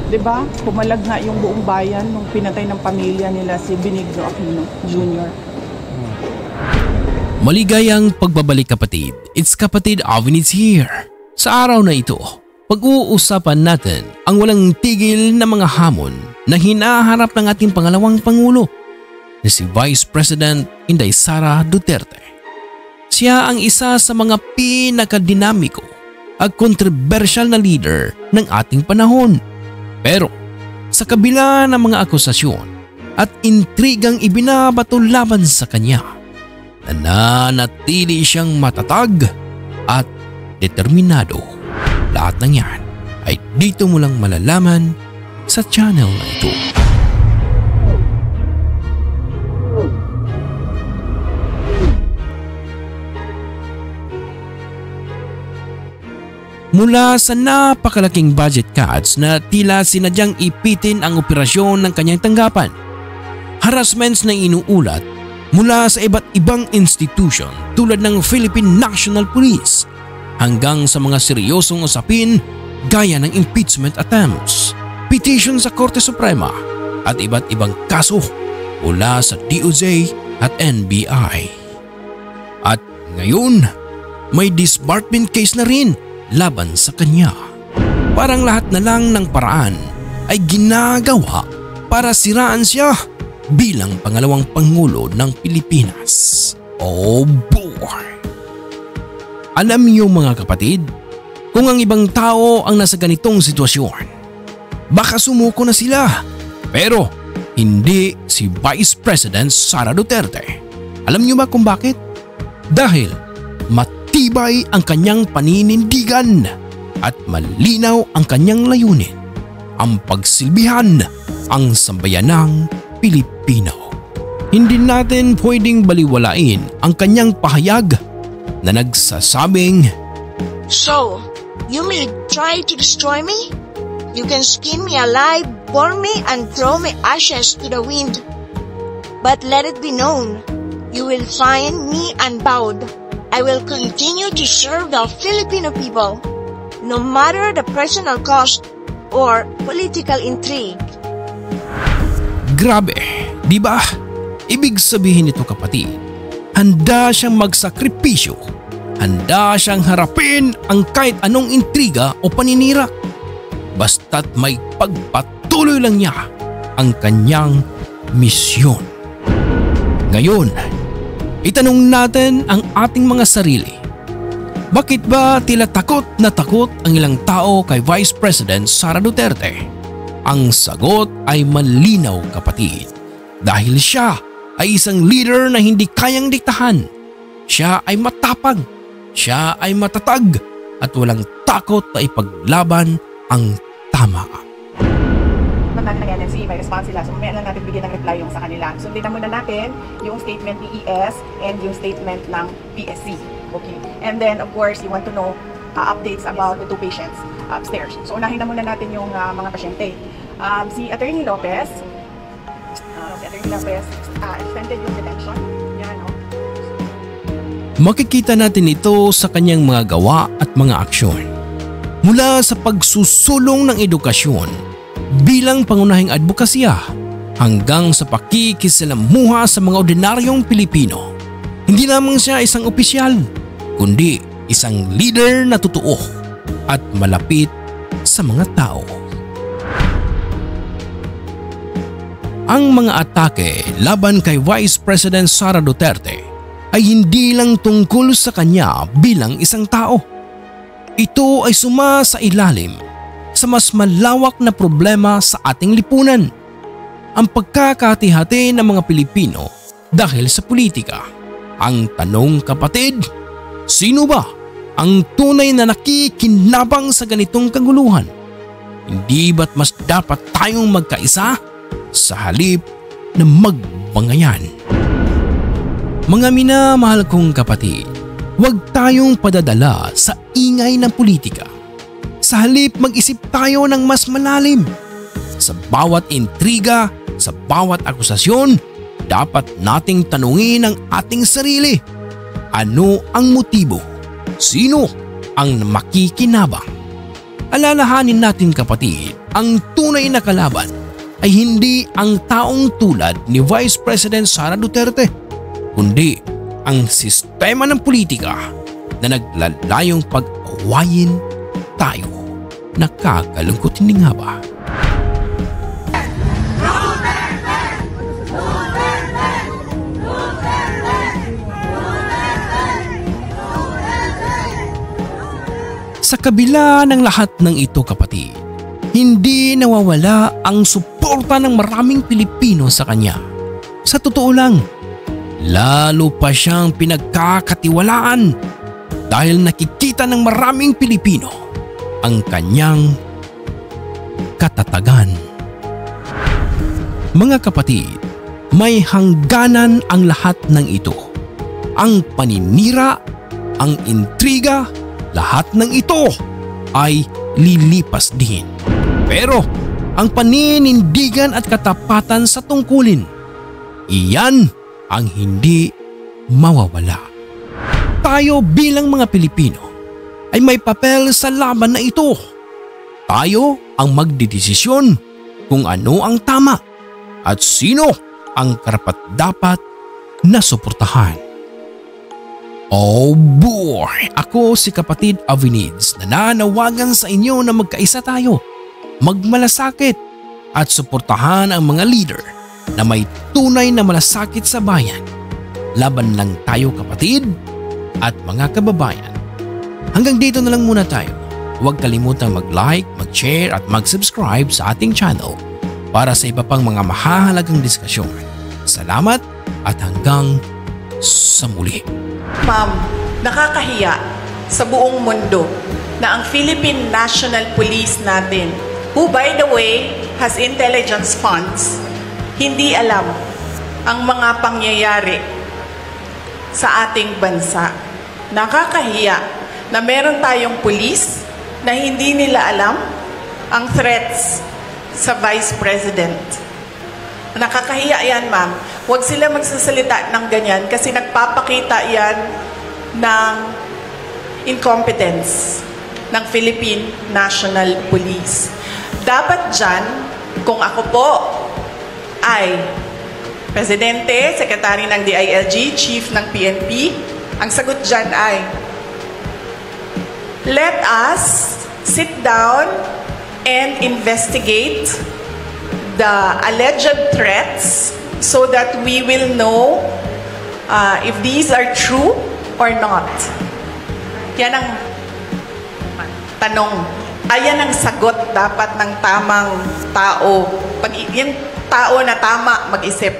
'Di ba? Pumalag nga yung buong bayan nung pinatay ng pamilya nila si Benigno Aquino Jr. Maligayang pagbabalik kapatid. It's Kapatid Avinitz here. Sa araw na ito, pag-uusapan natin ang walang tigil na mga hamon na hinaharap ng ating pangalawang Pangulo na si Vice President Inday Sara Duterte. Siya ang isa sa mga pinakadinamiko at kontrobersyal na leader ng ating panahon. Pero sa kabila ng mga akusasyon at intrigang ibinabato laban sa kanya, nananatili siyang matatag at determinado. Lahat ng yan ay dito mo lang malalaman sa channel na ito. Mula sa napakalaking budget cuts na tila sinadyang ipitin ang operasyon ng kanyang tanggapan, harassments na inuulat mula sa iba't ibang institution tulad ng Philippine National Police hanggang sa mga seryosong usapin gaya ng impeachment attempts, petition sa Korte Suprema at iba't ibang kaso mula sa DOJ at NBI. At ngayon, may disbarment case na rin laban sa kanya. Parang lahat na lang ng paraan ay ginagawa para siraan siya bilang pangalawang Pangulo ng Pilipinas. Oh boy! Alam niyo mga kapatid, kung ang ibang tao ang nasa ganitong sitwasyon, baka sumuko na sila. Pero hindi si Vice President Sara Duterte. Alam niyo ba kung bakit? Dahil matibay ang kanyang paninindigan at malinaw ang kanyang layunin, ang pagsilbihan ang sambayanang Pilipino. Hindi natin pwedeng baliwalain ang kanyang pahayag na nagsasabing, "So, you may try to destroy me? You can skin me alive, burn me, and throw my ashes to the wind. But let it be known, you will find me unbowed. I will continue to serve the Filipino people, no matter the personal cost or political intrigue." Grabe, di ba? Ibig sabihin nito kapatid, handa siyang magsakripisyo, handa siyang harapin ang kahit anong intriga o paninira. Basta't may pagpatuloy lang niya ang kanyang misyon. Ngayon, itanong natin ang ating mga sarili. Bakit ba tila takot na takot ang ilang tao kay Vice President Sara Duterte? Ang sagot ay malinaw kapatid. Dahil siya ay isang leader na hindi kayang diktahan. Siya ay matapang, siya ay matatag at walang takot na ipaglaban ang tama. Matang ng NNC, may response sila. So mamaya lang natin bigyan ng reply yung sa kanila. So dito muna natin yung statement ni ES and yung statement ng PSC. Okay. And then of course, you want to know updates about the two patients upstairs. So unahin na muna natin yung mga pasyente. Si Attorney Lopez, extended yung detention. Yan, no? Makikita natin ito sa kanyang mga gawa at mga aksyon. Mula sa pagsusulong ng edukasyon bilang pangunahing advokasya hanggang sa pakikisalamuha sa mga ordinaryong Pilipino. Hindi lamang siya isang opisyal, kundi isang leader na totoo at malapit sa mga tao. Ang mga atake laban kay Vice President Sara Duterte ay hindi lang tungkol sa kanya bilang isang tao. Ito ay sumasailalim sa mas malawak na problema sa ating lipunan, ang pagkakahati-hati ng mga Pilipino dahil sa politika. Ang tanong kapatid, sino ba ang tunay na nakikinabang sa ganitong kaguluhan? Hindi ba't mas dapat tayong magkaisa sa halip na magbangayan? Mga minamahal kong kapatid, huwag tayong padadala sa ingay ng politika. Sa halip mag-isip tayo ng mas malalim. Sa bawat intriga, sa bawat akusasyon, dapat nating tanungin ang ating sarili. Ano ang motibo? Sino ang makikinabang? Alalahanin natin kapatid ang tunay na kalaban ay hindi ang taong tulad ni Vice President Sara Duterte, kundi ang sistema ng politika na naglalayong pag-awayin tayo. Nakakalungkot hindi nga ba? Sa kabila ng lahat ng ito kapatid, hindi nawawala ang suporta ng maraming Pilipino sa kanya. Sa totoo lang, lalo pa siyang pinagkakatiwalaan dahil nakikita ng maraming Pilipino ang kanyang katatagan. Mga kapatid, may hangganan ang lahat ng ito. Ang paninira, ang intriga, lahat ng ito ay lilipas din. Pero ang paninindigan at katapatan sa tungkulin, iyan ang hindi mawawala. Tayo bilang mga Pilipino ay may papel sa laban na ito. Tayo ang magdedesisyon kung ano ang tama at sino ang karapat-dapat na suportahan. Oh boy! Ako si Kapatid Avenids na nanawagan sa inyo na magkaisa tayo, magmalasakit at suportahan ang mga leader na may tunay na malasakit sa bayan. Laban lang tayo kapatid at mga kababayan. Hanggang dito na lang muna tayo. Huwag kalimutang mag-like, mag-share at mag-subscribe sa ating channel para sa iba pang mga mahahalagang diskusyon. Salamat at hanggang sa muli. Ma'am, nakakahiya sa buong mundo na ang Philippine National Police natin, who by the way has intelligence funds, hindi alam ang mga pangyayari sa ating bansa. Nakakahiya na meron tayong police na hindi nila alam ang threats sa Vice President. Nakakahiya yan, ma'am. Huwag sila magsasalita ng ganyan kasi nagpapakita yan ng incompetence ng Philippine National Police. Dapat dyan, kung ako po ay Presidente, Secretary ng DILG, Chief ng PNP, ang sagot dyan ay, let us sit down and investigate the alleged threats so that we will know if these are true or not. Yan ang tanong. Ayan ang sagot dapat ng tamang tao. Pag yung tao na tama mag-isip.